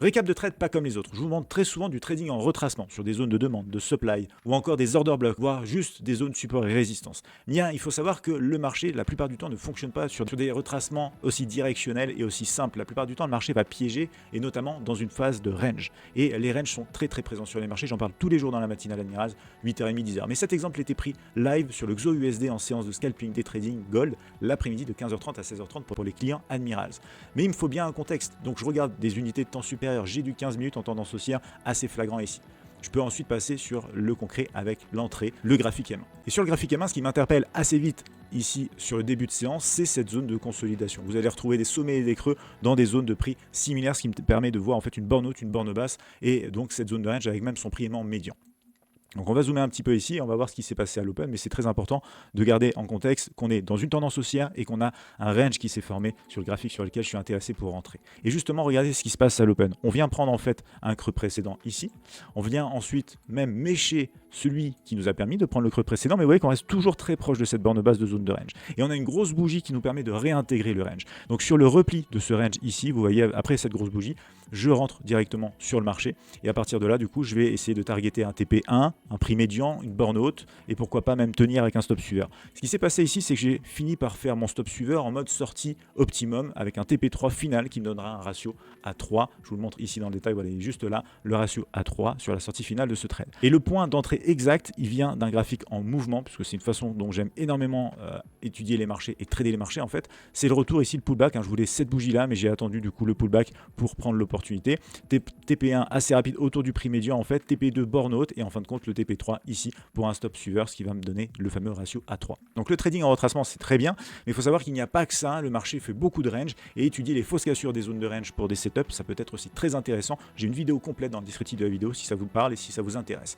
Récap de trade pas comme les autres. Je vous montre très souvent du trading en retracement sur des zones de demande, de supply ou encore des order blocks, voire juste des zones support et résistance. Bien, il faut savoir que le marché, la plupart du temps, ne fonctionne pas sur des retracements aussi directionnels et aussi simples. La plupart du temps, le marché va piéger et notamment dans une phase de range. Et les ranges sont très présents sur les marchés. J'en parle tous les jours dans la matinale Admirals, 8h30, 10h. Mais cet exemple était pris live sur le XOUSD en séance de scalping des trading gold l'après-midi de 15h30 à 16h30 pour les clients Admirals. Mais il me faut bien un contexte. Donc je regarde des unités de temps supérieures. J'ai du 15 minutes en tendance haussière assez flagrant ici. Je peux ensuite passer sur le concret avec l'entrée, le graphique M1. Et sur le graphique M1, ce qui m'interpelle assez vite ici sur le début de séance, c'est cette zone de consolidation. Vous allez retrouver des sommets et des creux dans des zones de prix similaires, ce qui me permet de voir en fait une borne haute, une borne basse, et donc cette zone de range avec même son prix aimant médian. Donc on va zoomer un petit peu ici, on va voir ce qui s'est passé à l'open, mais c'est très important de garder en contexte qu'on est dans une tendance haussière et qu'on a un range qui s'est formé sur le graphique sur lequel je suis intéressé pour rentrer. Et justement, regardez ce qui se passe à l'open. On vient prendre en fait un creux précédent ici, on vient ensuite même mécher celui qui nous a permis de prendre le creux précédent, mais vous voyez qu'on reste toujours très proche de cette borne basse de zone de range. Et on a une grosse bougie qui nous permet de réintégrer le range. Donc sur le repli de ce range ici, vous voyez après cette grosse bougie, je rentre directement sur le marché et à partir de là, du coup, je vais essayer de targeter un TP1, un prix médian, une borne haute et pourquoi pas même tenir avec un stop suiveur. Ce qui s'est passé ici, c'est que j'ai fini par faire mon stop suiveur en mode sortie optimum avec un TP3 final qui me donnera un ratio à 3. Je vous le montre ici dans le détail, voilà, il est juste là, le ratio à 3 sur la sortie finale de ce trade. Et le point d'entrée exact, il vient d'un graphique en mouvement, puisque c'est une façon dont j'aime énormément étudier les marchés et trader les marchés en fait. C'est le retour ici, le pullback, je voulais cette bougie là, mais j'ai attendu du coup le pullback pour prendre l'opportunité. TP1 assez rapide autour du prix médian en fait, TP2 borne haute et en fin de compte le TP3 ici pour un stop suiveur, ce qui va me donner le fameux ratio A3. Donc le trading en retracement c'est très bien, mais il faut savoir qu'il n'y a pas que ça, le marché fait beaucoup de range et étudier les fausses cassures des zones de range pour des setups, ça peut être aussi très intéressant. J'ai une vidéo complète dans le descriptif de la vidéo si ça vous parle et si ça vous intéresse.